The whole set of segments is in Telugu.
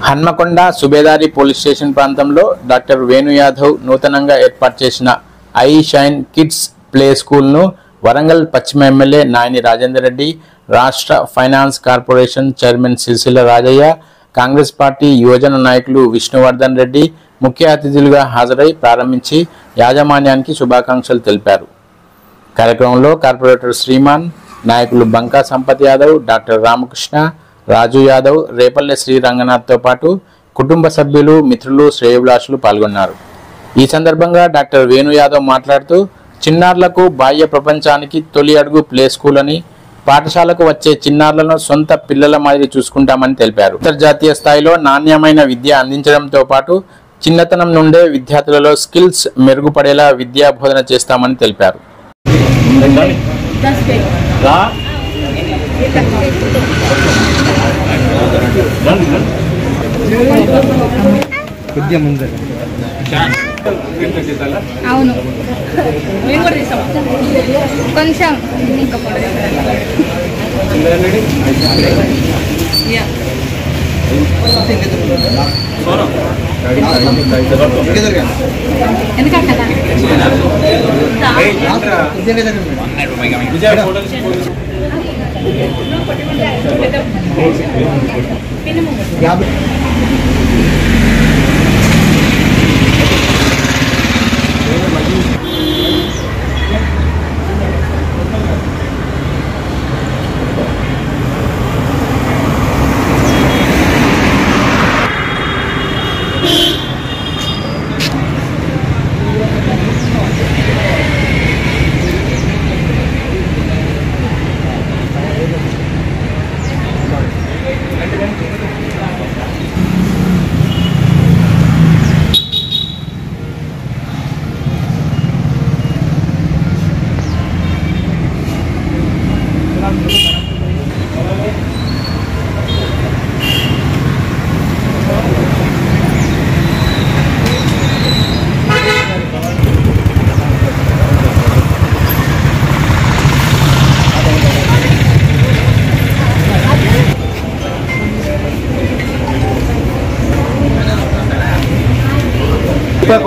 హన్మకొండ సుబేదారి పోలీస్ స్టేషన్ ప్రాంతంలో డాక్టర్ వేణు యాదవ్ నూతనంగా ఏర్పాటు చేసిన ఐ షైన్ కిడ్స్ ప్లే స్కూల్ను వరంగల్ పశ్చిమ ఎమ్మెల్యే నాయని రాజేందర్ రెడ్డి, రాష్ట్ర finance corporation chairman Sircilla Rajaiah, Congress party యువజన నాయకులు విష్ణువర్ధన్ రెడ్డి ముఖ్య అతిథులుగా హాజరై ప్రారంభించి యాజమాన్యానికి శుభాకాంక్షలు తెలిపారు. కార్యక్రమంలో కార్పొరేటర్ శ్రీమాన్, నాయకులు బంకా సంపత్ యాదవ్, డాక్టర్ రామకృష్ణ, రాజు యాదవ్, రేపల్లె శ్రీ రంగనాథ్తో పాటు కుటుంబ సభ్యులు, మిత్రులు, శ్రేయోభిలాషులు పాల్గొన్నారు. ఈ సందర్భంగా డాక్టర్ వేణు యాదవ్ మాట్లాడుతూ చిన్నారులకు బాహ్య ప్రపంచానికి తొలి అడుగు ప్లే స్కూల్ అని, పాఠశాలకు వచ్చే చిన్నారులను సొంత పిల్లల మాదిరి చూసుకుంటామని తెలిపారు. అంతర్జాతీయ స్థాయిలో నాణ్యమైన విద్య అందించడంతో పాటు చిన్నతనం నుండే విద్యార్థులలో స్కిల్స్ మెరుగుపడేలా విద్యా బోధన చేస్తామని తెలిపారు. అవును మేము కూడా తీసాం కొంచెం ఎందుకంటే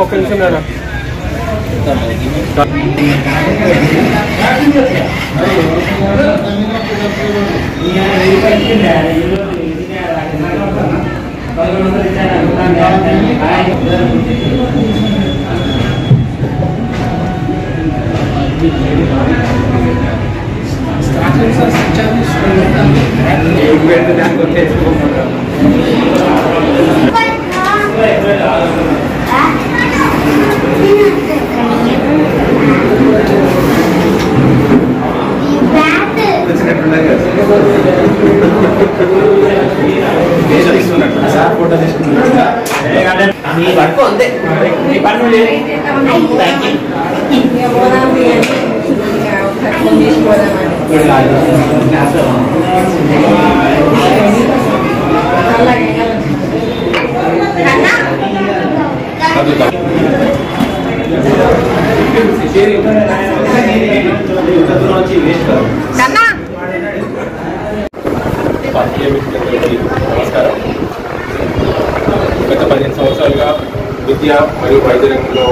ఒక నిమిషం నాన్న నమస్కారం. గత 15 సంవత్సరాలుగా విద్య మరియు వైద్య రంగంలో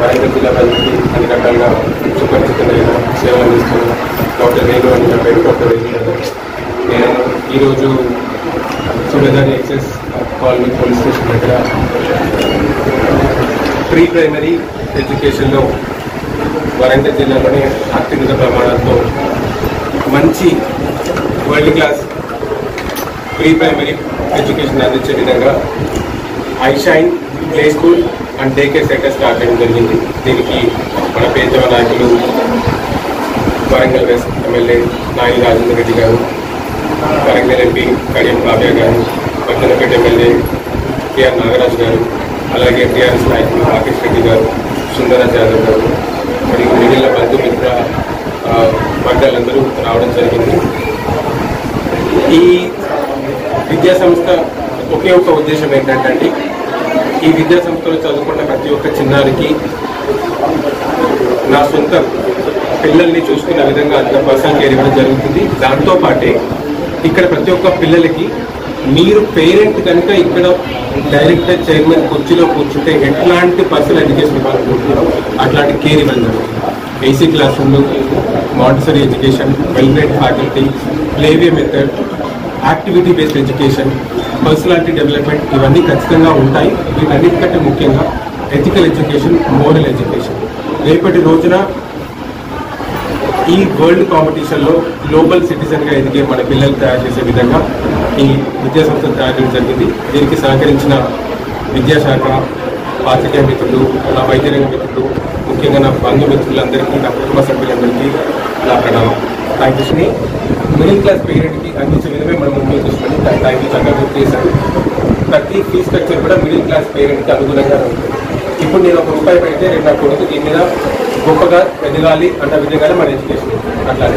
వరంగల్ జిల్లా ప్రజలకి అన్ని రకాలుగా సుపరిచితమైన సేవలు అందిస్తున్న డాక్టర్ వేణు అని నా పేరు. డాక్టర్ వేణు నేను ఈరోజు Subedari excess colony police station దగ్గర ప్రీ ప్రైమరీ ఎడ్యుకేషన్లో వరంగల్ జిల్లాలోనే అత్యున్నత ప్రమాణాలతో మంచి world class pre primary education అందించే విధంగా I shine play school and day care centre start చేయడం జరిగింది. దీనికి మన పేదవ నాయకులు వరంగల్ వెస్ట్ ఎమ్మెల్యే నాయని రాజేందర్ రెడ్డి గారు, వరంగల్ ఎంపీ కడియం కావ్య గారు, పట్టణపేట ఎమ్మెల్యే కేఆర్ నాగరాజు గారు, అలాగే టీఆర్ఎస్ నాయకులు రాకేష్ రెడ్డి గారు, సుందరరాజ్ యాదవ్ గారు మరియు మిగిలిన బంధుమిత్ర వర్గాలందరూ రావడం జరిగింది. ఈ విద్యా సంస్థ ఒకే ఒక ఉద్దేశం ఏంటంటే ఈ విద్యా సంస్థలో చదువుకున్న ప్రతి ఒక్క చిన్నారికి నా సొంత పిల్లల్ని చూసుకునే విధంగా 100% కేర్ ఇవ్వడం జరుగుతుంది. దాంతో పాటే ఇక్కడ ప్రతి ఒక్క పిల్లలకి మీరు పేరెంట్ కనుక ఇక్కడ డైరెక్టర్ చైర్మన్ కుర్చీలో కూర్చుంటే ఎట్లాంటి పర్సనల్ ఎడ్యుకేషన్ ఇవ్వాలనుకుంటున్నారో అట్లాంటి కేర్ ఇవ్వాలి. ఏసీ క్లాస్ రూమ్లు, Montessori education, well grade faculty, playway method, activity based education, personality development ఇవన్నీ ఖచ్చితంగా ఉంటాయి. వీటన్నిటికంటే ముఖ్యంగా ఎథికల్ ఎడ్యుకేషన్, మోరల్ ఎడ్యుకేషన్. రేపటి రోజున ఈ వరల్డ్ కాంపిటీషన్లో గ్లోబల్ సిటిజన్గా ఎదిగే మన పిల్లలు తయారు చేసే విధంగా ఈ విద్యాసంస్థ తయారు చేయడం జరిగింది. దీనికి సహకరించిన విద్యాశాఖ, పాత్రికేయ మిత్రులు, నా వైద్యరంగ మిత్రులు, ముఖ్యంగా నా బంధుమిత్రులందరికీ, నా కుటుంబ సభ్యులందరికీ నా ప్రణామం. Thank you. మిడిల్ క్లాస్ పేరెంట్కి అందించే విధమే మనం ముందుకు తీసుకుని థ్యాంక్ యూ చక్కగా గుర్తు చేశాను. ప్రతి ఫీ స్ట్రక్చర్ కూడా మిడిల్ క్లాస్ పేరెంట్కి అనుగుణంగా ఉంటుంది. ఇప్పుడు నేను ₹1 పెడితే రేపు నా కొడుకు దీని మీద గొప్పగా ఎదగాలి అన్న విధంగానే మన ఎడ్యుకేషన్ అట్లానే